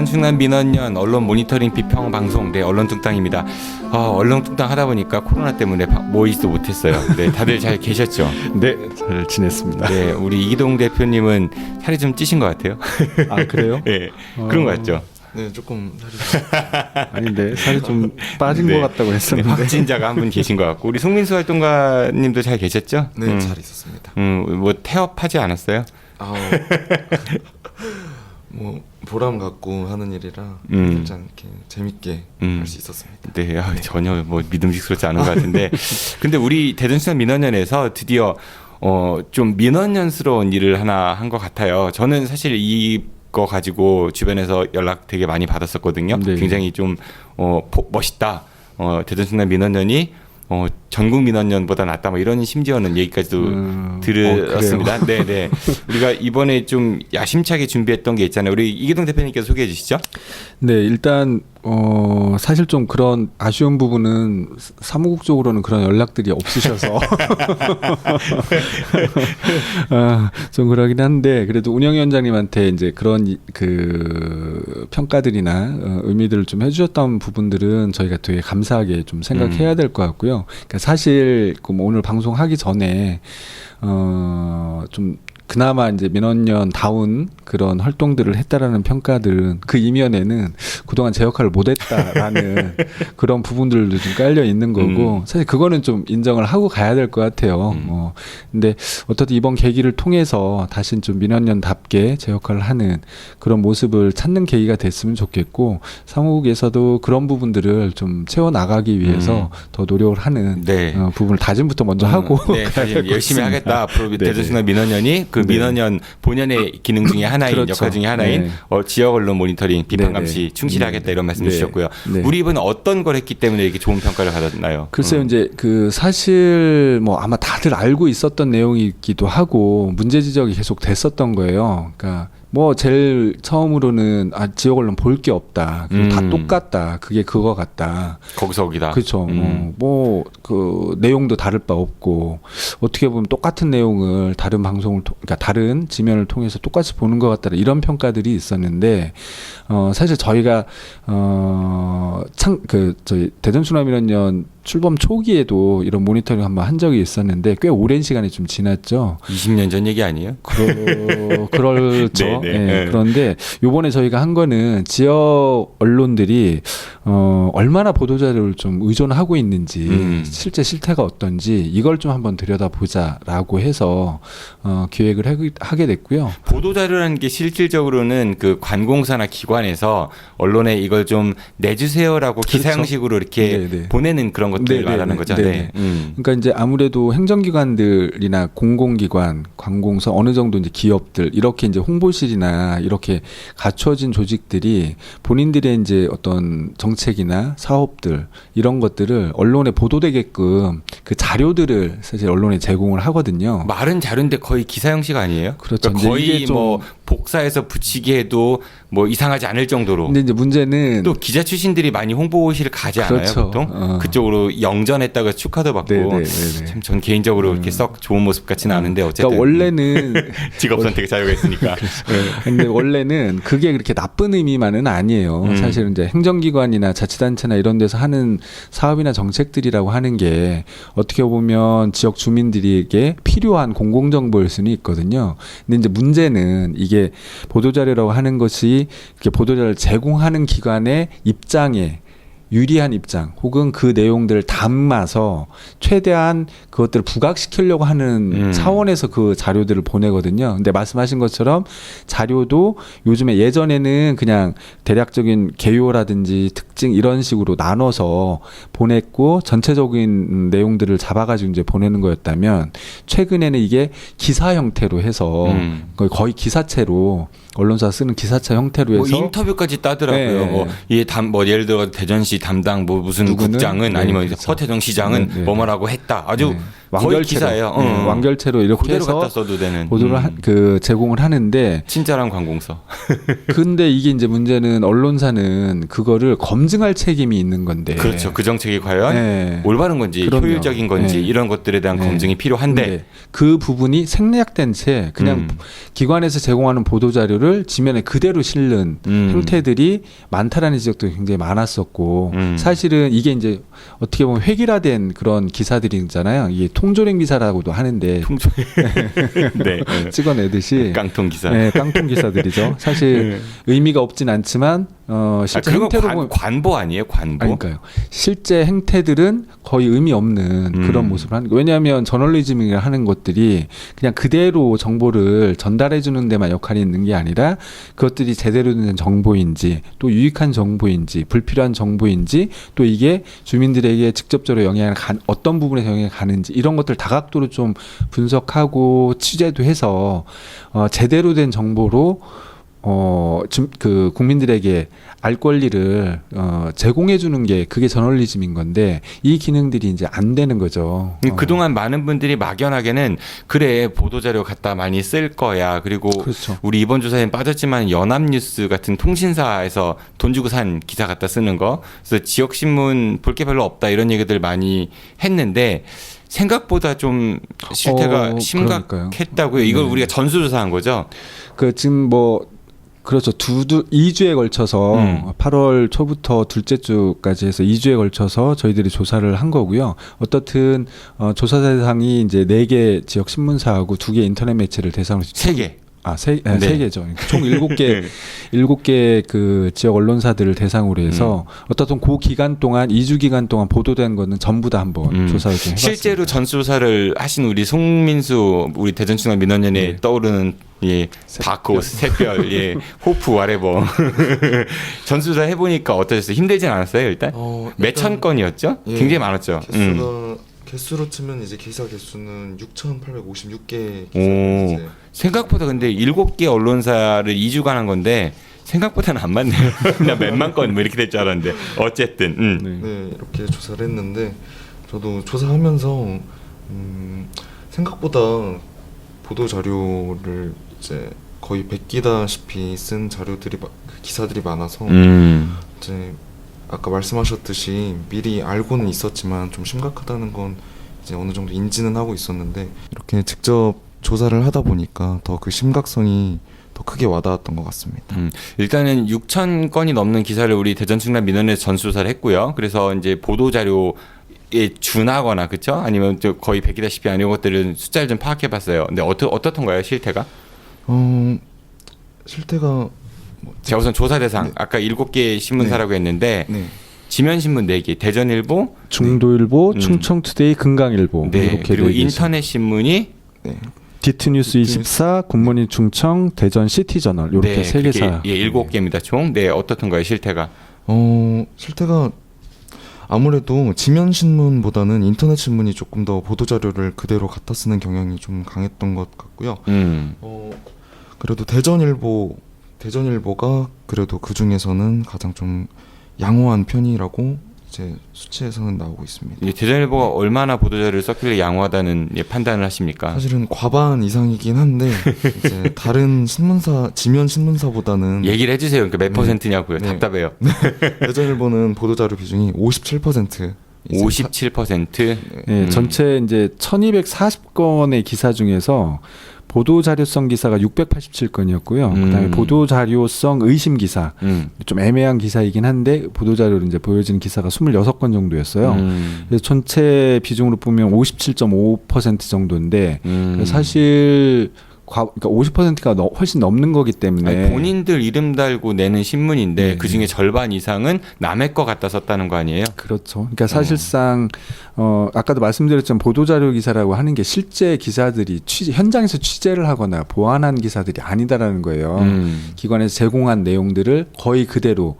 충남 민원연 언론 모니터링 비평 방송 네 언론뚱땅입니다. 언론뚱땅 하다 보니까 코로나 때문에 모이지도 못했어요. 네, 다들 잘 계셨죠? 네, 잘 지냈습니다. 네, 우리 이기동 대표님은 살이 좀 찌신 것 같아요. 아, 그래요? 네, 그런 것 같죠? 네, 조금 살이 아닌데 살이 좀 빠진 네. 것 같다고 네, 했었는데. 확진자가 한 분 계신 것 같고 우리 송민수 활동가님도 잘 계셨죠? 네, 잘 있었습니다. 뭐 태업하지 않았어요? 뭐 보람 갖고 하는 일이라 살짝 이렇게 재밌게 할 수 있었습니다. 네, 전혀 뭐 믿음직스럽지 않은 것 같은데, 근데 우리 대전시장 민원연에서 드디어 좀 민원연스러운 일을 하나 한 것 같아요. 저는 사실 이거 가지고 주변에서 연락 되게 많이 받았었거든요. 네. 굉장히 좀 멋있다. 대전시장 민원연이 전국 민원연보다 낫다 뭐 이런 심지어는 얘기까지도 들었습니다. 네네. 우리가 이번에 좀 야심차게 준비했던 게 있잖아요. 우리 이기동 대표님께서 소개해 주시죠. 네, 일단 사실 좀 그런 아쉬운 부분은 사무국 쪽으로는 그런 연락들이 없으셔서 좀 그러긴 한데, 그래도 운영위원장님한테 이제 그런 그 평가들이나 의미들을 좀 해주셨던 부분들은 저희가 되게 감사하게 좀 생각해야 될 것 같고요. 그러니까 사실 뭐 오늘 방송하기 전에 좀 그나마 이제 민원연다운 그런 활동들을 했다라는 평가들은 그 이면에는 그동안 제 역할을 못했다라는 그런 부분들도 좀 깔려 있는 거고, 사실 그거는 좀 인정을 하고 가야 될 것 같아요. 근데 어떻든 이번 계기를 통해서 다시 좀 민원연답게 제 역할을 하는 그런 모습을 찾는 계기가 됐으면 좋겠고, 사무국에서도 그런 부분들을 좀 채워 나가기 위해서 더 노력을 하는 네. 부분을 다짐부터 먼저 하고 네, 열심히 하겠다. 앞으로 네, 대전시장 민원연이 그 네. 민원연 본연의 기능 중에 하나인 그렇죠. 역할 중에 하나인 네. 지역 언론 모니터링 비판 네, 감시 네. 충실히 하겠다 이런 말씀 네. 주셨고요. 네. 우리 이번에 어떤 걸 했기 때문에 이렇게 좋은 평가를 받았나요? 글쎄요, 이제 그 사실 뭐 아마 다들 알고 있었던 내용이기도 하고 문제 지적이 계속 됐었던 거예요. 그러니까 뭐 제일 처음으로는 지역 언론 볼 게 없다. 그리고 다 똑같다. 그게 그거 같다. 거기서 거기다. 그렇죠. 뭐 그 내용도 다를 바 없고, 어떻게 보면 똑같은 내용을 다른 방송을 그러니까 다른 지면을 통해서 똑같이 보는 것 같다, 이런 평가들이 있었는데, 사실 저희가 저희 대전충남민원연 출범 초기에도 이런 모니터링 한번 한 적이 있었는데 꽤 오랜 시간이 좀 지났죠. 20년 전 얘기 아니에요? 그렇죠. 네, 네. 네. 그런데 요번에 저희가 한 거는 지역 언론들이 얼마나 보도자료를 좀 의존하고 있는지, 실제 실태가 어떤지 이걸 좀 한번 들여다보자라고 해서 기획을 하게 됐고요. 보도자료라는 게 실질적으로는 그 관공서나 기관에서 언론에 이걸 좀 내주세요라고 그렇죠. 기사 형식으로 이렇게 네네. 보내는 그런 것들을 네네네. 말하는 거죠. 네네. 네. 그러니까 이제 아무래도 행정기관들이나 공공기관, 관공서, 어느 정도 이제 기업들, 이렇게 이제 홍보실이나 이렇게 갖춰진 조직들이 본인들의 이제 어떤 정책이나 사업들, 이런 것들을 언론에 보도되게끔 그 자료들을 사실 언론에 제공을 하거든요. 말은 자료인데 거의 기사 형식 아니에요? 그렇죠. 그러니까 이제 거의 이게 좀- 뭐 복사해서 붙이게 해도 뭐 이상하지 않을 정도로. 근데 이제 문제는 또 기자 출신들이 많이 홍보실 가지 않아요, 그렇죠. 보통? 그쪽으로 영전했다가 축하도 받고. 네네네네. 참 전 개인적으로 이렇게 썩 좋은 모습 같지는 않은데 어쨌든. 그러니까 원래는 직업 선택의 자유가 있으니까. 근데 원래는 그게 그렇게 나쁜 의미만은 아니에요. 사실은 이제 행정기관이나 자치단체나 이런 데서 하는 사업이나 정책들이라고 하는 게 어떻게 보면 지역 주민들에게 필요한 공공정보일 수는 있거든요. 근데 이제 문제는 이게 보도자료라고 하는 것이 이렇게 보도자료를 제공하는 기관의 입장에 유리한 입장, 혹은 그 내용들을 담아서 최대한 그것들을 부각시키려고 하는 차원에서 그 자료들을 보내거든요. 근데 말씀하신 것처럼 자료도 요즘에, 예전에는 그냥 대략적인 개요라든지 특징 이런 식으로 나눠서 보냈고 전체적인 내용들을 잡아가지고 이제 보내는 거였다면, 최근에는 이게 기사 형태로 해서 거의 기사체로, 언론사 쓰는 기사체 형태로 해서 뭐 인터뷰까지 따더라고요. 네. 뭐 예를 들어 대전시 담당 뭐 무슨 누구는? 국장은 네, 아니면 그렇죠. 허태정 시장은 네, 네. 뭐뭐라고 했다. 아주 네. 거의 기사예요. 완결체로 이렇게 그대로 해서 갖다 써도 되는 보도를 제공을 하는데 친절한 관공서. 근데 이게 이제 문제는 언론사는 그거를 검증할 책임이 있는 건데 그렇죠. 그 정책이 과연 네. 올바른 건지 그럼요. 효율적인 건지 네. 이런 것들에 대한 네. 검증이 필요한데 근데 그 부분이 생략된 채 그냥 기관에서 제공하는 보도 자료를 지면에 그대로 실는 행태들이 많다라는 지적도 굉장히 많았었고 사실은 이게 이제 어떻게 보면 획일화된 그런 기사들이잖아요. 이게 통조림 기사라고도 하는데 네. 찍어내듯이 깡통 기사. 네, 깡통 기사들이죠. 사실 의미가 없진 않지만 실제 그건 행태로 보면 관보 아니에요? 관보. 그러니까요. 실제 행태들은 거의 의미 없는 그런 모습을 하는 거예요. 왜냐하면 저널리즘이라 하는 것들이 그냥 그대로 정보를 전달해 주는 데만 역할이 있는 게 아니라 그것들이 제대로 된 정보인지 또 유익한 정보인지 불필요한 정보인지 또 이게 주민들에게 직접적으로 어떤 부분에서 영향을 가는지 이런 것들 다각도로 좀 분석하고 취재도 해서 제대로 된 정보로 그 국민들에게 알 권리를 제공해 주는 게 그게 저널리즘인 건데 이 기능들이 이제 안 되는 거죠. 그동안 많은 분들이 막연하게는 그래 보도자료 갖다 많이 쓸 거야. 그리고 그렇죠. 우리 이번 조사에 빠졌지만 연합뉴스 같은 통신사에서 돈 주고 산 기사 갖다 쓰는 거. 그래서 지역신문 볼 게 별로 없다 이런 얘기들 많이 했는데 생각보다 좀 실태가 심각했다고요. 이걸 네. 우리가 전수조사한 거죠. 지금 그렇죠. 2주에 걸쳐서 8월 초부터 둘째 주까지 해서 2주에 걸쳐서 저희들이 조사를 한 거고요. 어떻든 조사 대상이 이제 4개 지역 신문사하고 2개 인터넷 매체를 대상으로 3개. 세 개죠. 총 7개 그 지역 언론사들을 대상으로 해서 어떻든 그 기간 동안 2주 기간 동안 보도된 거는 전부 다 한번 조사를 좀 해봤습니다. 실제로 전수조사를 하신 우리 송민수 우리 대전중앙 민원연에 떠오르는 바코, 샛별, 호프, 와레버 전수조사 해보니까 어떠셨어요? 힘들진 않았어요 일단? 몇천 건이었죠? 굉장히 많았죠. 개수로 치면 이제 기사 개수는 6,856개 오, 생각보다 근데 7개 언론사를 2주간 한 건데 생각보다는 안 맞네요. 그냥 몇만 건 뭐 이렇게 될 줄 알았는데 어쨌든 네, 이렇게 조사를 했는데 저도 조사하면서 생각보다 보도 자료를 이제 거의 베끼다시피 쓴 기사들이 많아서 이제 아까 말씀하셨듯이 미리 알고는 있었지만 좀 심각하다는 건 이제 어느 정도 인지는 하고 있었는데 이렇게 직접 조사를 하다 보니까 더 그 심각성이 더 크게 와닿았던 것 같습니다. 일단은 6천 건이 넘는 기사를 우리 대전 충남 민원에서 전수조사를 했고요. 그래서 이제 보도 자료에 준하거나 그렇죠? 아니면 거의 베끼다시피 아닌 것들은 숫자를 좀 파악해봤어요. 근데 어떻던가요 실태가? 실태가 제가 우선 조사 대상 아까 7개 신문사라고 했는데 지면신문 4개, 대전일보, 중도일보, 충청투데이, 금강일보 이렇게 그리고 인터넷 신문이 디트뉴스 24, 굿모닝 충청, 대전 시티저널 이렇게 3개사 7개입니다 총. 어떻던가요 실태가? 실태가 아무래도 지면 신문보다는 인터넷 신문이 조금 더 보도 자료를 그대로 갖다 쓰는 경향이 좀 강했던 것 같고요. 그래도 대전일보가 그래도 그 중에서는 가장 좀 양호한 편이라고 이제 수치에서는 나오고 있습니다. 대전일보가 얼마나 보도자료를 썼길래 양호하다는 판단을 하십니까? 사실은 과반 이상이긴 한데 이제 다른 신문사 지면 신문사보다는 얘기를 해주세요. 그러니까 몇 퍼센트냐고요. 답답해요. 대전일보는 보도자료 비중이 57%. 57%. 전체 이제 1,240건의 기사 중에서 보도 자료성 기사가 687건이었고요. 그다음에 보도 자료성 의심 기사, 좀 애매한 기사이긴 한데 보도 자료를 이제 보여지는 기사가 26건 정도였어요. 그래서 전체 비중으로 보면 57.5% 정도인데 사실 그러니까 50%가 훨씬 넘는 거기 때문에 본인들 이름 달고 내는 신문인데 그 중에 절반 이상은 남의 거 갖다 썼다는 거 아니에요? 그렇죠. 그러니까 사실상 아까도 말씀드렸지만 보도자료 기사라고 하는 게 실제 기사들이 현장에서 취재를 하거나 보완한 기사들이 아니다라는 거예요. 기관에서 제공한 내용들을 거의 그대로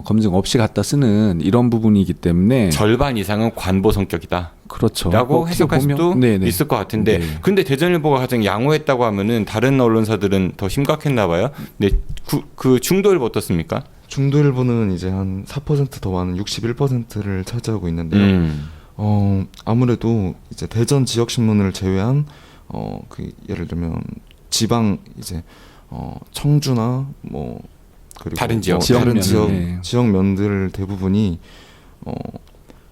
검증 없이 갖다 쓰는 이런 부분이기 때문에 절반 이상은 관보 성격이다. 그렇죠. 라고 해석할 수도 있을 것 같은데 근데 대전일보가 가장 양호했다고 하면은 다른 언론사들은 더 심각했나 봐요. 근데 그 중도일보 어떻습니까? 중도일보는 이제 한 4% 더 많은 61%를 차지하고 있는데요. 아무래도 이제 대전 지역 신문을 제외한 예를 들면 지방 이제 청주나 뭐 그리고 다른 지역, 다른 지역면, 지역면들 대부분이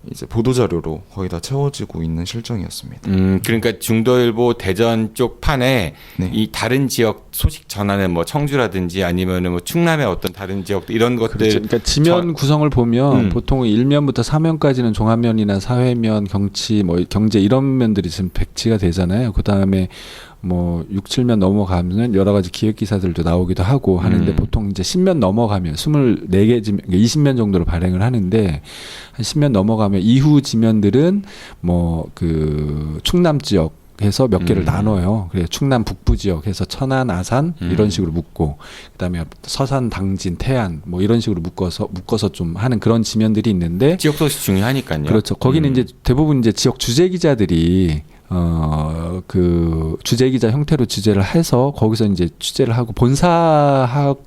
이제 보도 자료로 거의 다 채워지고 있는 실정이었습니다. 그러니까 중도일보 대전 쪽 판에 네. 이 다른 지역 소식 전하는 뭐 청주라든지 아니면은 뭐 충남의 어떤 다른 지역 이런 것들 그렇죠. 그러니까 지면 구성을 보면 보통 1면부터 4면까지는 종합면이나 사회면, 정치, 뭐 경제 이런 면들이 지금 배치가 되잖아요. 그 다음에 뭐 6, 7면 넘어가면 여러 가지 기획 기사들도 나오기도 하고 하는데 보통 이제 10면 넘어가면 24개 지면, 20면 정도로 발행을 하는데 한 10면 넘어가면 이후 지면들은 뭐 그 충남 지역 해서 몇 개를 나눠요. 그래 충남 북부 지역해서 천안, 아산 이런 식으로 묶고 그다음에 서산, 당진, 태안 뭐 이런 식으로 묶어서 좀 하는 그런 지면들이 있는데 지역 소식 중요하니까요. 그렇죠. 거기는 이제 대부분 이제 지역 주재 기자들이 그 주재 기자 형태로 취재를 해서 거기서 이제 취재를 하고 본사하고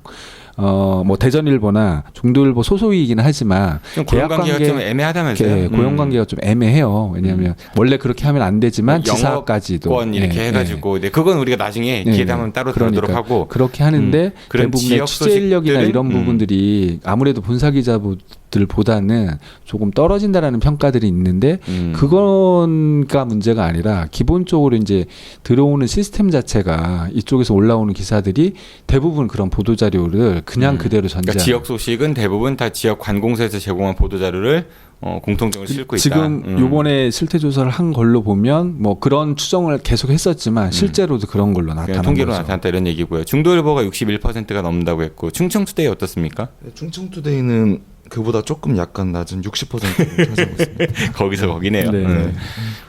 뭐 대전일보나 중도일보 소속이긴 하지만 좀 고용관계가 좀 애매하다면서요? 고용관계가 좀 애매해요. 왜냐하면 원래 그렇게 하면 안 되지만 지사까지도 영업권 이렇게 해가지고 네, 그건 우리가 나중에 기회 되면 따로 다루도록 하고 그렇게 하는데 그런 대부분의 지역 취재 인력이나 소식들은 이런 부분들이 아무래도 본사 기자들보다는 조금 떨어진다라는 평가들이 있는데 그건가 문제가 아니라 기본적으로 이제 들어오는 시스템 자체가 이쪽에서 올라오는 기사들이 대부분 그런 보도 자료를 그냥 그대로 전제하는. 그러니까 지역 소식은 대부분 다 지역 관공서에서 제공한 보도 자료를 공통적으로 싣고 있다. 지금 요번에 실태 조사를 한 걸로 보면 뭐 그런 추정을 계속 했었지만 실제로도 그런 걸로 나타난 통계로 거죠. 나타났다 이런 얘기고요. 중도일보가 61%가 넘는다고 했고 충청투데이 어떻습니까? 네, 충청투데이는 그보다 조금 약간 낮은 60%를 차지하고 있습니다. 거기서 거기네요. 네.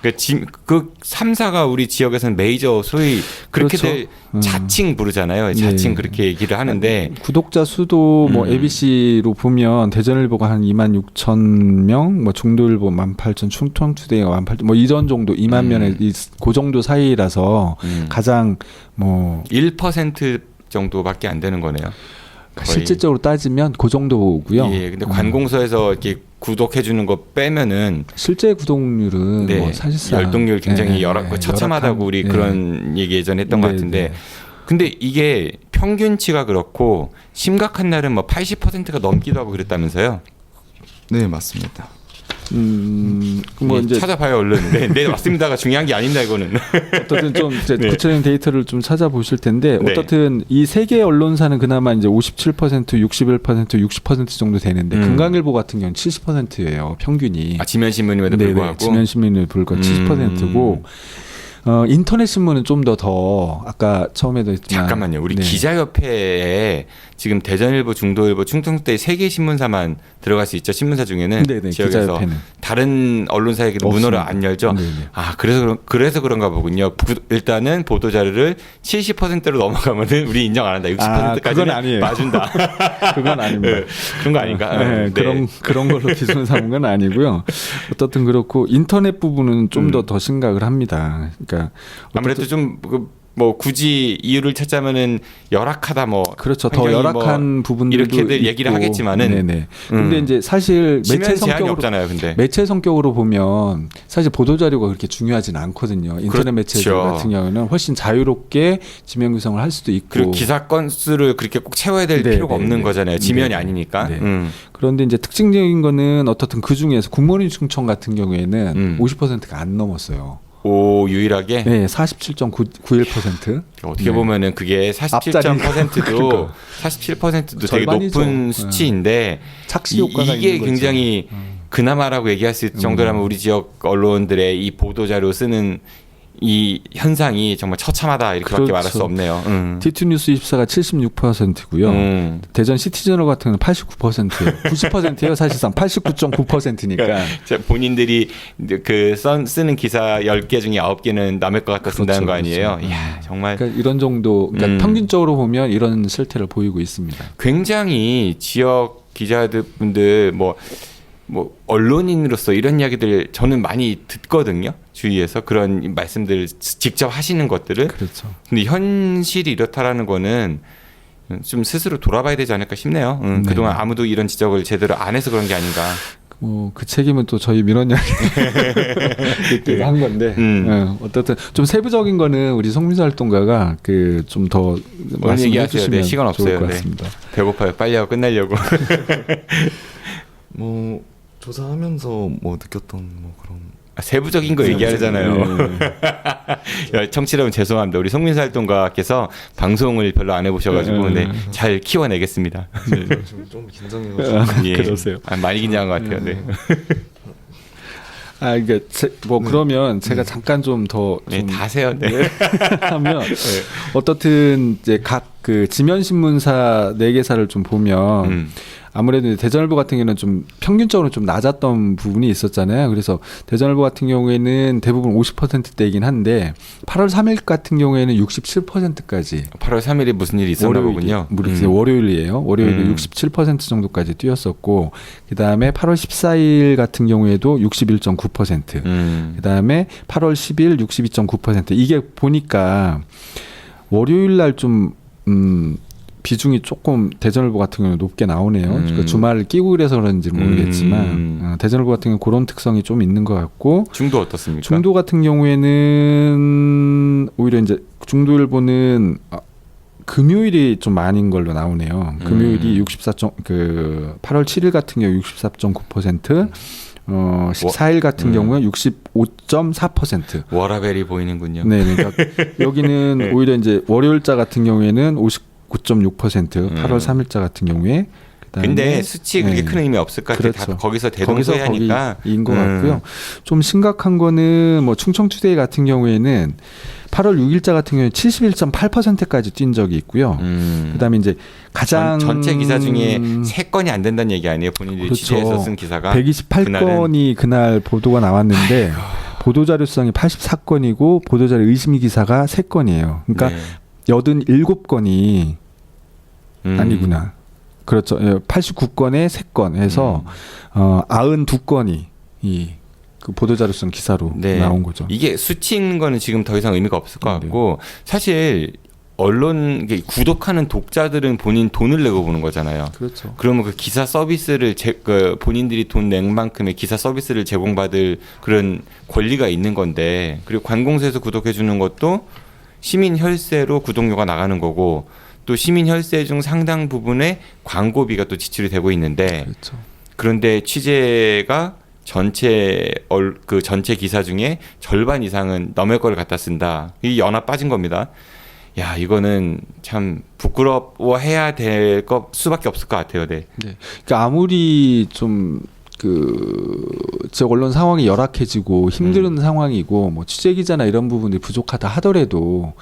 그 3사가 우리 지역에서는 메이저 소위 그렇게들 그렇죠. 자칭 부르잖아요. 자칭 네. 그렇게 얘기를 하는데 구독자 수도 뭐 ABC로 보면 대전일보가 한 26,000명, 뭐 중도일보 18,000, 충청투데이가 18,000, 뭐 이런 정도 2만 명의 그 정도 사이라서 가장 뭐 1% 정도밖에 안 되는 거네요. 거의. 실질적으로 따지면 그 정도고요. 예, 근데 관공서에서 이렇게 구독해 주는 거 빼면은 실제 구독률은 네, 뭐 사실상 열독률 굉장히 네, 처참하다고 우리 네. 그런 얘기 예전에 했던 것 네, 같은데 네. 근데 이게 평균치가 그렇고 심각한 날은 뭐 80%가 넘기도 하고 그랬다면서요? 네, 맞습니다. 뭐 이제 찾아봐요 얼른. 네, 맞습니다가 중요한 게 아닙니다 이거는. 어떻든 좀 이제 네. 구체적인 데이터를 좀 찾아보실 텐데 네. 어떻든 이 세 개 언론사는 그나마 이제 57%, 61%, 60% 정도 되는데 금강일보 같은 경우는 70%예요 평균이. 지면 신문임에도 네네, 불구하고. 지면 신문임에도 불구하고 70%고. 인터넷 신문은 좀 더 아까 처음에도 했지만 잠깐만요. 우리 네. 기자협회에 지금 대전일보, 중도일보, 충청투데이 3개 신문사만 들어갈 수 있죠. 신문사 중에는 네네, 지역에서 기자협회는. 다른 언론사에게는 문호를 안 열죠. 네네. 그래서 그런가 보군요. 일단은 보도 자료를 70%로 넘어가면은 우리 인정 안 한다. 60%까지는 그건 아니에요. 봐준다. 그건 아닙니다. 그런 거 아닌가? 네, 그런 걸로 기준 삼은 건 아니고요. 어떻든 그렇고 인터넷 부분은 좀 더 심각을 합니다. 그러니까 아무래도 좀 뭐 굳이 이유를 찾자면은 열악하다 뭐 그렇죠. 더 환경이 열악한 뭐 부분들도 이렇게들 있고. 얘기를 하겠지만은 네네. 근데 이제 사실 매체 지면 제한이 성격으로 없잖아요. 근데 매체 성격으로 보면 사실 보도 자료가 그렇게 중요하지는 않거든요. 인터넷 매체들 그렇죠. 같은 경우는 훨씬 자유롭게 지면 구성을 할 수도 있고. 그리고 기사 건수를 그렇게 꼭 채워야 될 네, 필요가 네, 없는 네. 거잖아요. 지면이 네. 아니니까. 네. 그런데 이제 특징적인 거는 어떻든 그 중에서 굿모닝 충청 같은 경우에는 50%가 안 넘었어요. 오 유일하게 네, 47.91%. 어떻게 보면은 그게 47.%도 47%도 되게 절반이죠. 높은 수치인데 착시 효과가 이게 있는 거죠. 굉장히 그나마라고 얘기할 수 있을 정도라면 우리 지역 언론들의 이 보도 자료 쓰는 이 현상이 정말 처참하다 이렇게밖에 그렇죠. 말할 수 없네요. 디투뉴스 24가 76%고요. 대전 시티저널 같은 경우는 89%예요. 90%예요. 사실상 89.9%니까. 본인들이 그 쓰는 기사 10개 중에 9개는 남의 것 같다 쓴다는 거 아니에요. 이야, 정말 그러니까 이런 정도 그러니까 평균적으로 보면 이런 실태를 보이고 있습니다. 굉장히 지역 기자분들 뭐 언론인으로서 이런 이야기들 저는 많이 듣거든요. 주위에서 그런 말씀들 직접 하시는 것들을. 그렇죠. 근데 현실이 이렇다라는 거는 좀 스스로 돌아봐야 되지 않을까 싶네요. 그동안 아무도 이런 지적을 제대로 안 해서 그런 게 아닌가. 그 책임은 또 저희 민원연이 느끼고 한 건데 어떻든 좀 세부적인 거는 우리 송민수 활동가가 그 좀 더 말씀해 얘기하세요. 주시면 네, 시간 좋을 없어요. 것 네. 같습니다. 배고파요. 빨리 하고 끝내려고. 뭐 조사하면서 뭐 느꼈던 뭐 그런 세부적인 거 얘기하잖아요. 네. 청취자 여러분 죄송합니다. 우리 송민수 활동가께서 방송을 별로 안 해보셔가지고 네, 잘 키워내겠습니다. 지금 좀 긴장해가지고 예. 그러세요. 많이 긴장한 것 같아요. 네. 아 이게 뭐 그러면 제가 잠깐 좀 더 네, 다세요. 네. 하면 어떻든 이제 각 그 지면 신문사 4개사를 좀 보면 아무래도 대전일보 같은 경우는 좀 평균적으로 좀 낮았던 부분이 있었잖아요. 그래서 대전일보 같은 경우에는 대부분 50%대이긴 한데 8월 3일 같은 경우에는 67%까지 8월 3일에 무슨 일이 있었나 보군요. 월요일이에요. 월요일에 67% 정도까지 뛰었었고 그다음에 8월 14일 같은 경우에도 61.9%. 그다음에 8월 10일 62.9%. 이게 보니까 월요일 날좀 비중이 조금 대전일보 같은 경우는 높게 나오네요. 그러니까 주말을 끼고 그래서 그런지 모르겠지만 대전일보 같은 경우는 그런 특성이 좀 있는 것 같고 중도 어떻습니까? 중도 같은 경우에는 오히려 이제 중도일보는 금요일이 좀 많은 걸로 나오네요. 금요일이 8월 7일 같은 경우 64.9%, 14일 같은 경우는 65.4%. 워라벨이 보이는군요. 네, 그러니까 여기는 오히려 이제 월요일자 같은 경우에는 59.6%, 8월 3일자 같은 경우에. 근데 수치 그렇게 큰 의미 없을 것 같아요. 그렇죠. 다 거기서 대동소이하니까. 거기인 것 같고요. 좀 심각한 거는 뭐 충청투데이 같은 경우에는 8월 6일자 같은 경우에 71.8%까지 뛴 적이 있고요. 그다음에 이제 가장 전체 기사 중에 3건이 안 된다는 얘기 아니에요? 본인들이 그렇죠. 취재해서 쓴 기사가 128건이 그날 보도가 나왔는데 보도 자료성이 84건이고 보도 자료 의심 기사가 3건이에요. 그러니까 네. 87건이 아니구나. 그렇죠. 89건에 3건 해서 92건이 그 보도자료성 기사로 네. 나온 거죠. 이게 수치인 거는 지금 더 이상 의미가 없을 것 같고 사실 언론 구독하는 독자들은 본인 돈을 내고 보는 거잖아요. 그렇죠. 그러면 그 기사 서비스를 본인들이 돈 낸 만큼의 기사 서비스를 제공받을 그런 권리가 있는 건데 그리고 관공서에서 구독해 주는 것도 시민 혈세로 구독료가 나가는 거고 또 시민 혈세 중 상당 부분의 광고비가 또 지출이 되고 있는데 그렇죠. 그런데 취재가 전체 기사 중에 절반 이상은 남의 걸 갖다 쓴다. 이 연합 빠진 겁니다. 야, 이거는 참 부끄러워해야 될 수밖에 없을 것 같아요. 네. 네. 그러니까 아무리 좀 지역 언론 상황이 열악해지고 힘든 상황이고 뭐 취재 기자나 이런 부분들이 부족하다 하더라도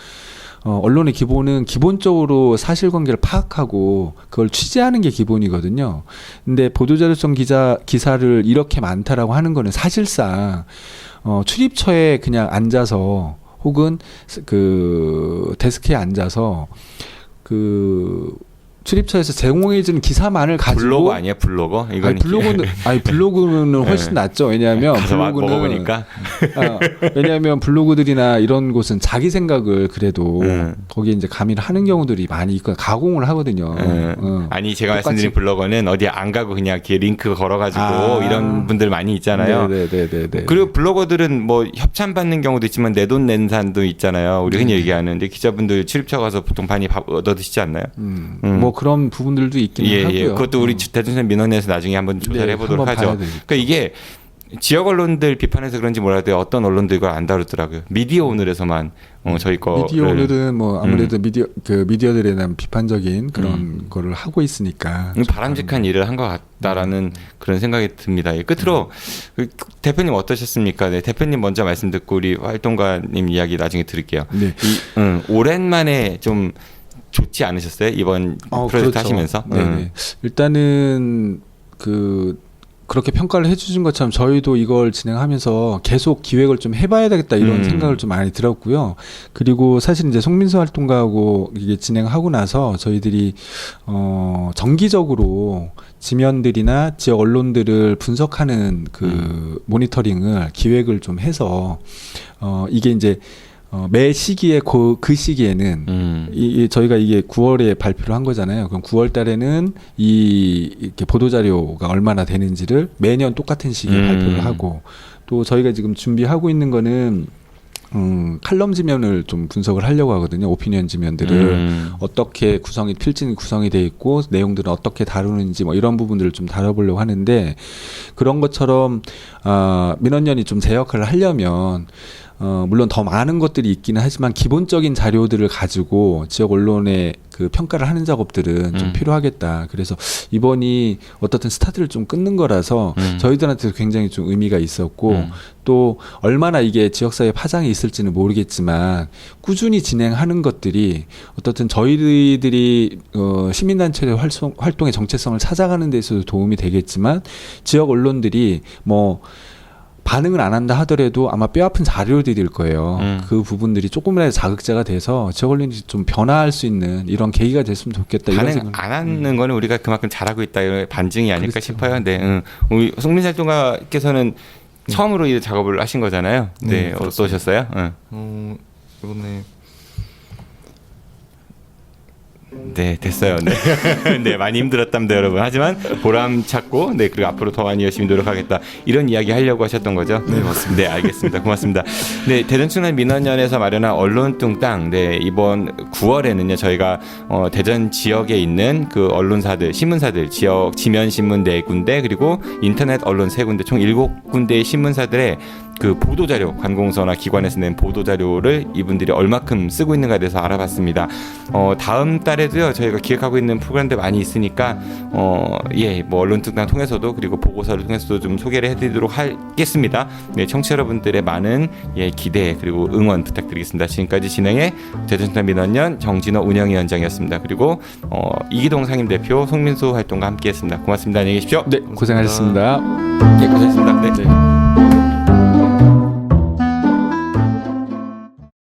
언론의 기본은 기본적으로 사실관계를 파악하고 그걸 취재하는 게 기본이거든요. 근데 보도자료성 기사를 이렇게 많다라고 하는 거는 사실상 출입처에 그냥 앉아서 혹은 그 데스크에 앉아서 그 출입처에서 제공해주는 기사만을 가지고 블로거 아니에요? 블로거? 이건 블로그는 훨씬 네. 낫죠. 왜냐하면 가서 블로그는 먹어보니까 왜냐하면 블로그들이나 이런 곳은 자기 생각을 그래도 거기에 이제 가미를 하는 경우들이 많이 있고 가공을 하거든요. 아니 제가 똑같이. 말씀드린 블로거는 어디 안 가고 그냥 이렇게 링크 걸어가지고 이런 분들 많이 있잖아요. 네네네. 그리고 블로거들은 뭐 협찬 받는 경우도 있지만 내 돈 낸 산도 있잖아요. 우리 흔히 얘기하는데 기자분들 출입처 가서 보통 많이 밥 얻어 드시지 않나요? 뭐 그런 부분들도 있긴 하고요. 그것도 우리 대전선 민원에서 나중에 한번 조사를 해보도록 한번 하죠. 봐야 되겠죠. 그러니까 이게 지역 언론들 비판해서 그런지 몰라도 어떤 언론들 이걸 안 다루더라고요. 미디어 오늘에서만 저희 거 미디어 오늘은 뭐 아무래도 미디어들에 대한 비판적인 그런 거를 하고 있으니까 바람직한 일을 한 것 같다라는 그런 생각이 듭니다. 끝으로 대표님 어떠셨습니까? 네, 대표님 먼저 말씀 듣고 우리 활동가님 이야기 나중에 들을게요. 네. 오랜만에 좀 좋지 않으셨어요? 이번 프로젝트 그렇죠. 하시면서? 네. 일단은 그렇게 평가를 해주신 것처럼 저희도 이걸 진행하면서 계속 기획을 좀 해봐야 되겠다 이런 생각을 좀 많이 들었고요. 그리고 사실 이제 송민수 활동가하고 이게 진행하고 나서 저희들이 정기적으로 지면들이나 지역 언론들을 분석하는 그 모니터링을 기획을 좀 해서 이게 이제 매 시기에 그 시기에는 저희가 이게 9월에 발표를 한 거잖아요. 그럼 9월 달에는 이렇게 보도 자료가 얼마나 되는지를 매년 똑같은 시기에 발표를 하고 또 저희가 지금 준비하고 있는 거는 칼럼 지면을 좀 분석을 하려고 하거든요. 오피니언 지면들을 어떻게 필진이 구성이 돼 있고 내용들은 어떻게 다루는지 뭐 이런 부분들을 좀 다뤄보려고 하는데, 그런 것처럼 민원연이 좀 제 역할을 하려면 물론 더 많은 것들이 있기는 하지만 기본적인 자료들을 가지고 지역 언론의 그 평가를 하는 작업들은 좀 필요하겠다. 그래서 이번이 어떻든 스타트를 좀 끊는 거라서 저희들한테도 굉장히 좀 의미가 있었고, 또 얼마나 이게 지역사회에 파장이 있을지는 모르겠지만 꾸준히 진행하는 것들이 어떻든 저희들이 시민단체의 활동의 정체성을 찾아가는 데 있어서 도움이 되겠지만, 지역 언론들이 뭐 반응을 안 한다 하더라도 아마 뼈아픈 자료들일 거예요. 그 부분들이 조금이라도 자극제가 돼서 지역 언론이 좀 변화할 수 있는 이런 계기가 됐으면 좋겠다. 이런 반응 생각. 안 하는 거는 우리가 그만큼 잘하고 있다, 이런 반증이 아닐까 그렇죠. 싶어요. 네, 우리 송민수 활동가께서는 처음으로 이 작업을 하신 거잖아요. 네, 네, 어떠셨어요? 이번에 네, 됐어요. 네. 네, 많이 힘들었답니다, 여러분. 하지만 보람 찾고, 네, 그리고 앞으로 더 많이 열심히 노력하겠다, 이런 이야기 하려고 하셨던 거죠? 네, 맞습니다. 네, 알겠습니다. 고맙습니다. 네, 대전충남 민원연에서 마련한 언론뚱땅, 네, 이번 9월에는요, 저희가 대전 지역에 있는 그 언론사들, 신문사들, 지역 지면 신문 4군데, 그리고 인터넷 언론 3군데, 총 7군데의 신문사들의 그 보도자료, 관공서나 기관에서 낸 보도자료를 이분들이 얼마큼 쓰고 있는가에 대해서 알아봤습니다. 다음 달에도요, 저희가 기획하고 있는 프로그램들 많이 있으니까, 예, 뭐 언론특강 통해서도, 그리고 보고서를 통해서도 좀 소개를 해드리도록 하겠습니다. 네, 청취자 여러분들의 많은 기대, 그리고 응원 부탁드리겠습니다. 지금까지 진행의 대전충남 민원연 정진호 운영위원장이었습니다. 그리고 이기동 상임대표, 송민수 활동가 함께했습니다. 고맙습니다. 안녕히 계십시오. 네, 고생하셨습니다. 네, 고생하셨습니다. 네.